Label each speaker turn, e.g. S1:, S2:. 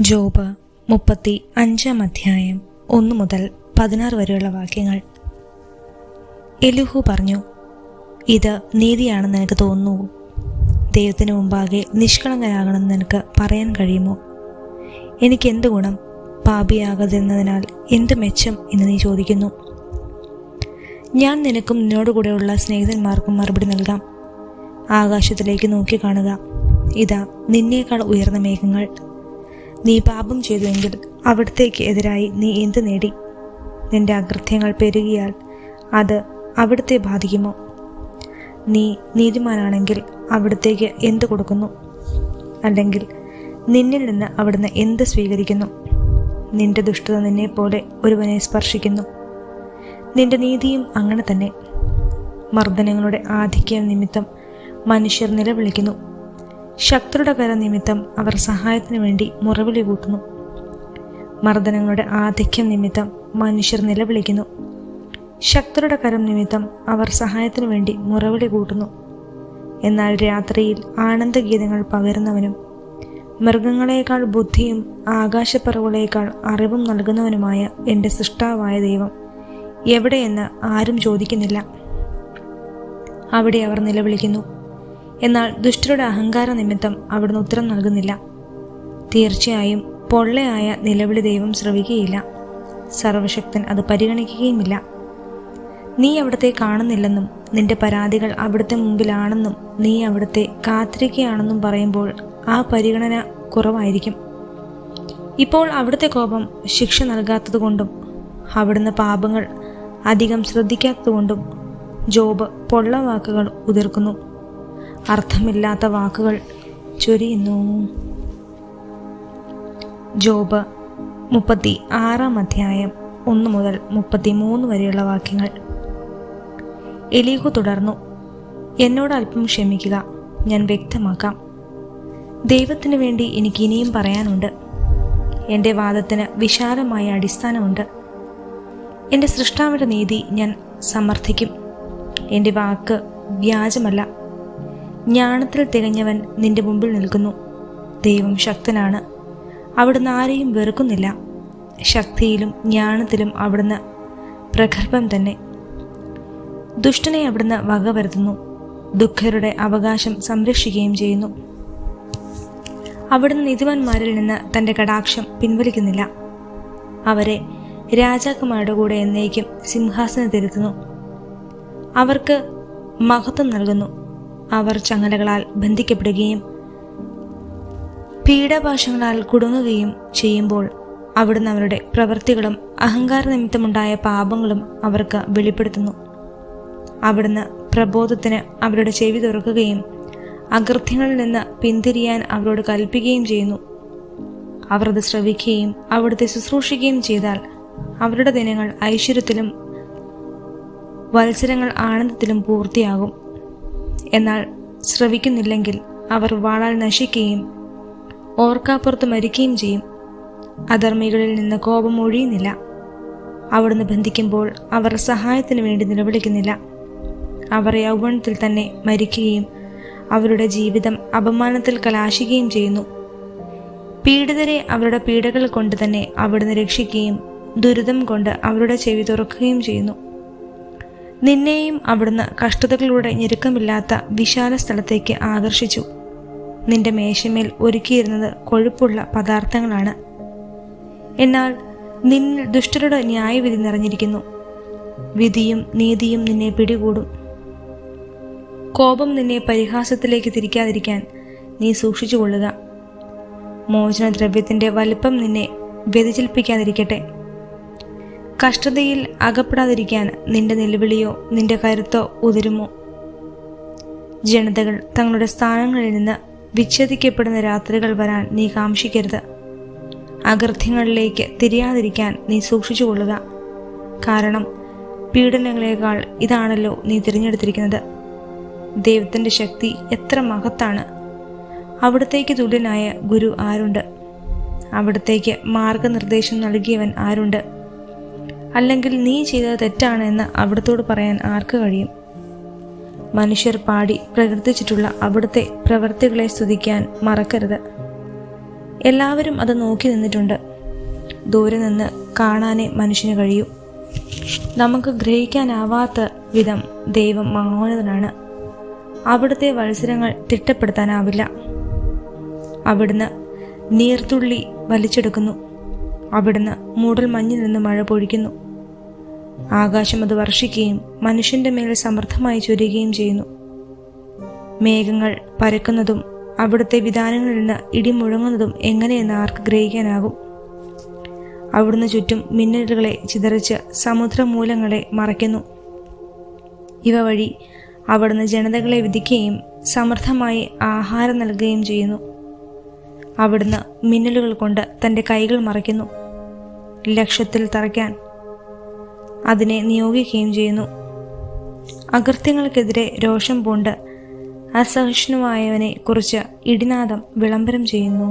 S1: Job 35 അധ്യായം 1 മുതൽ 16 വരെയുള്ള വാക്യങ്ങൾ. എലിഹു പറഞ്ഞു, ഇത് നീതിയാണെന്ന് എനിക്ക് തോന്നുന്നു. ദൈവത്തിന് മുമ്പാകെ നിഷ്കളങ്കനാകണമെന്ന് നിനക്ക് പറയാൻ കഴിയുമോ? എനിക്ക് എന്ത് ഗുണം? പാപിയാകാതിരുന്നതിനാൽ എന്ത് മെച്ചം എന്ന് നീ ചോദിക്കുന്നു. ഞാൻ നിനക്കും നിന്നോടുകൂടെയുള്ള സ്നേഹിതന്മാർക്കും മറുപടി നൽകാം. ആകാശത്തിലേക്ക് നോക്കി കാണുക, ഇതാ നിന്നേക്കാൾ ഉയർന്ന മേഘങ്ങൾ. നീ പാപം ചെയ്തുവെങ്കിൽ അവിടത്തേക്ക് എതിരായി നീ എന്ത് നേടി? നിന്റെ അകൃത്യങ്ങൾ പെരുകിയാൽ അത് അവിടുത്തെ ബാധിക്കുമോ? നീ നീതിമാനാണെങ്കിൽ അവിടത്തേക്ക് എന്ത് കൊടുക്കുന്നു? അല്ലെങ്കിൽ നിന്നിൽ നിന്ന് അവിടുന്ന് എന്ത് സ്വീകരിക്കുന്നു? നിന്റെ ദുഷ്ടത നിന്നെപ്പോലെ ഒരുവനെ സ്പർശിക്കുന്നു. നിന്റെ നീതിയും അങ്ങനെ തന്നെ. മർദ്ദനങ്ങളുടെ ആധിക്യം നിമിത്തം മനുഷ്യർ നിലവിളിക്കുന്നു. ശക്തരുടെ കരം നിമിത്തം അവർ സഹായത്തിനു വേണ്ടി മുറവിളി കൂട്ടുന്നു. മർദ്ദനങ്ങളുടെ ആധിക്യം നിമിത്തം മനുഷ്യർ നിലവിളിക്കുന്നു. ശക്തരുടെ കരം നിമിത്തം അവർ സഹായത്തിനു വേണ്ടി മുറവിളി കൂട്ടുന്നു. എന്നാൽ രാത്രിയിൽ ആനന്ദഗീതങ്ങൾ പകരുന്നവനും മൃഗങ്ങളെക്കാൾ ബുദ്ധിയും ആകാശപ്പറവുകളേക്കാൾ അറിവും നൽകുന്നവനുമായ എൻ്റെ സൃഷ്ടാവായ ദൈവം എവിടെയെന്ന് ആരും ചോദിക്കുന്നില്ല. അവിടെ അവർ നിലവിളിക്കുന്നു. എന്നാൽ ദുഷ്ടരുടെ അഹങ്കാര നിമിത്തം അവിടുന്ന് ഉത്തരം നൽകുന്നില്ല. തീർച്ചയായും പൊള്ളയായ നിലവിളി ദൈവം ശ്രവിക്കുകയില്ല. സർവശക്തൻ അത് പരിഗണിക്കുകയുമില്ല. നീ അവിടുത്തെ കാണുന്നില്ലെന്നും നിന്റെ പരാതികൾ അവിടുത്തെ മുമ്പിലാണെന്നും നീ അവിടുത്തെ കാത്തിരിക്കുകയാണെന്നും പറയുമ്പോൾ ആ പരിഗണന കുറവായിരിക്കും. ഇപ്പോൾ അവിടുത്തെ കോപം ശിക്ഷ നൽകാത്തതുകൊണ്ടും അവിടുന്ന് പാപങ്ങൾ അധികം ശ്രദ്ധിക്കാത്തതുകൊണ്ടും ജോബ് പൊള്ളവാക്കുകൾ ഉതിർക്കുന്നു, അർത്ഥമില്ലാത്ത വാക്കുകൾ ചൊരിയുന്നു. ജോബ് 36 അധ്യായം 1 മുതൽ 33 വരെയുള്ള വാക്യങ്ങൾ. എലീഹു തുടർന്നു, എന്നോട് അല്പം ക്ഷമിക്കുക, ഞാൻ വ്യക്തമാക്കാം. ദൈവത്തിനു വേണ്ടി എനിക്ക് ഇനിയും പറയാനുണ്ട്. എൻ്റെ വാദത്തിന് വിശാലമായ അടിസ്ഥാനമുണ്ട്. എൻ്റെ സൃഷ്ടാവിൻ്റെ നീതി ഞാൻ സമർത്ഥിക്കും. എൻ്റെ വാക്ക് വ്യാജമല്ല. ജ്ഞാനത്തിൽ തികഞ്ഞവൻ നിന്റെ മുമ്പിൽ നിൽക്കുന്നു. ദൈവം ശക്തനാണ്, അവിടുന്ന് ആരെയും വെറുക്കുന്നില്ല. ശക്തിയിലും ജ്ഞാനത്തിലും അവിടുന്ന് പ്രഗത്ഭൻ തന്നെ. ദുഷ്ടനെ അവിടുന്ന് വകവരുത്തുന്നു, ദുഃഖരുടെ അവകാശം സംരക്ഷിക്കുകയും ചെയ്യുന്നു. അവിടുന്ന് നീതിമാന്മാരിൽ നിന്ന് തൻ്റെ കടാക്ഷം പിൻവലിക്കുന്നില്ല. അവരെ രാജാക്കന്മാരുടെ കൂടെ എന്നേക്കും സിംഹാസനത്തിരുത്തുന്നു. അവർക്ക് മഹത്വം നൽകുന്നു. അവർ ചങ്ങലകളാൽ ബന്ധിക്കപ്പെടുകയും പീഡാപാശങ്ങളാൽ കുടുങ്ങുകയും ചെയ്യുമ്പോൾ അവിടുന്ന് അവരുടെ പ്രവൃത്തികളും അഹങ്കാര നിമിത്തമുണ്ടായ പാപങ്ങളും അവർക്ക് വെളിപ്പെടുത്തുന്നു. അവിടുന്ന് പ്രബോധത്തിന് അവരുടെ ചെവി തുറക്കുകയും അകൃത്യങ്ങളിൽ നിന്ന് പിന്തിരിയാൻ അവരോട് കൽപ്പിക്കുകയും ചെയ്യുന്നു. അവർ അത് ശ്രവിക്കുകയും അവിടുത്തെ ശുശ്രൂഷിക്കുകയും ചെയ്താൽ അവരുടെ ദിനങ്ങൾ ഐശ്വര്യത്തിലും വത്സരങ്ങൾ ആനന്ദത്തിലും പൂർത്തിയാകും. എന്നാൽ ശ്രവിക്കുന്നില്ലെങ്കിൽ അവർ വാളാൽ നശിക്കുകയും ഓർക്കാപ്പുറത്ത് മരിക്കുകയും ചെയ്യും. അധർമ്മികളിൽ നിന്ന് കോപം ഒഴിയുന്നില്ല. അവിടുന്ന് ബന്ധിക്കുമ്പോൾ അവർ സഹായത്തിനു വേണ്ടി നിലവിളിക്കുന്നില്ല. അവർ യൗവനത്തിൽ തന്നെ മരിക്കുകയും അവരുടെ ജീവിതം അപമാനത്തിൽ കലാശിക്കുകയും ചെയ്യുന്നു. പീഡിതരെ അവരുടെ പീഡകൾ കൊണ്ട് തന്നെ അവിടുന്ന് രക്ഷിക്കുകയും ദുരിതം കൊണ്ട് അവരുടെ ചെവി തുറക്കുകയും ചെയ്യുന്നു. നിന്നെയും അവിടുന്ന് കഷ്ടതകളുടെ ഞെരുക്കമില്ലാത്ത വിശാല സ്ഥലത്തേക്ക് ആകർഷിച്ചു. നിന്റെ മേശമേൽ ഒരുക്കിയിരുന്നത് കൊഴുപ്പുള്ള പദാർത്ഥങ്ങളാണ്. എന്നാൽ നിന്നിൽ ദുഷ്ടരുടെ ന്യായവിധി നിറഞ്ഞിരിക്കുന്നു. വിധിയും നീതിയും നിന്നെ പിടികൂടും. കോപം നിന്നെ പരിഹാസത്തിലേക്ക് തിരിക്കാതിരിക്കാൻ നീ സൂക്ഷിച്ചുകൊള്ളുക. മോചനദ്രവ്യത്തിൻ്റെ വലിപ്പം നിന്നെ വ്യതിചലിപ്പിക്കാതിരിക്കട്ടെ. കഷ്ടതയിൽ അകപ്പെടാതിരിക്കാൻ നിന്റെ നിലവിളിയോ നിന്റെ കരുത്തോ ഉതിരുമോ? ജനതകൾ തങ്ങളുടെ സ്ഥാനങ്ങളിൽ നിന്ന് വിച്ഛേദിക്കപ്പെടുന്ന രാത്രികൾ വരാൻ നീ കാംക്ഷിക്കരുത്. അകൃത്യങ്ങളിലേക്ക് തിരിയാതിരിക്കാൻ നീ സൂക്ഷിച്ചുകൊള്ളുക. കാരണം പീഡനങ്ങളെക്കാൾ ഇതാണല്ലോ നീ തിരഞ്ഞെടുത്തിരിക്കുന്നത്. ദൈവത്തിൻ്റെ ശക്തി എത്ര മഹത്താണ്! അവിടത്തേക്ക് തുല്യനായ ഗുരു ആരുണ്ട്? അവിടത്തേക്ക് മാർഗനിർദ്ദേശം നൽകിയവൻ ആരുണ്ട്? അല്ലെങ്കിൽ നീ ചെയ്തത് തെറ്റാണ് എന്ന് അവിടത്തോട് പറയാൻ ആർക്ക് കഴിയും? മനുഷ്യർ പാടി പ്രകീർത്തിച്ചിട്ടുള്ള അവിടുത്തെ പ്രവൃത്തികളെ സ്തുതിക്കാൻ മറക്കരുത്. എല്ലാവരും അത് നോക്കി നിന്നിട്ടുണ്ട്. ദൂരെ നിന്ന് കാണാനേ മനുഷ്യന് കഴിയൂ. നമുക്ക് ഗ്രഹിക്കാനാവാത്ത വിധം ദൈവം മഹോന്നതനാണ്. അവിടുത്തെ മത്സരങ്ങൾ തിട്ടപ്പെടുത്താനാവില്ല. അവിടുന്ന് നീർത്തുള്ളി വലിച്ചെടുക്കുന്നു. അവിടുന്ന് മൂടൽ മഞ്ഞിൽ നിന്ന് മഴ പൊഴിക്കുന്നു. ആകാശം അത് വർഷിക്കുകയും മനുഷ്യന്റെ മേൽ സമൃദ്ധമായി ചൊരിയുകയും ചെയ്യുന്നു. മേഘങ്ങൾ പരക്കുന്നതും അവിടുത്തെ വിധാനങ്ങളിൽ നിന്ന് ഇടിമുഴങ്ങുന്നതും എങ്ങനെയെന്ന് ആർക്ക് ഗ്രഹിക്കാനാകും? അവിടുന്ന് ചുറ്റും മിന്നലുകളെ ചിതറിച്ച് സമുദ്രമൂലങ്ങളെ മറയ്ക്കുന്നു. ഇവ വഴി അവിടുന്ന് ജനതകളെ വിധിക്കുകയും സമൃദ്ധമായി ആഹാരം നൽകുകയും ചെയ്യുന്നു. അവിടുന്ന് മിന്നലുകൾ കൊണ്ട് തൻ്റെ കൈകൾ മറയ്ക്കുന്നു. ലക്ഷ്യത്തിൽ തറയ്ക്കാൻ അതിനെ നിയോഗിക്കുകയും ചെയ്യുന്നു. അകൃത്യങ്ങൾക്കെതിരെ രോഷം പൂണ്ട് അസഹിഷ്ണുവായവനെ കുറിച്ച് ഇടിനാദം വിളംബരം ചെയ്യുന്നു.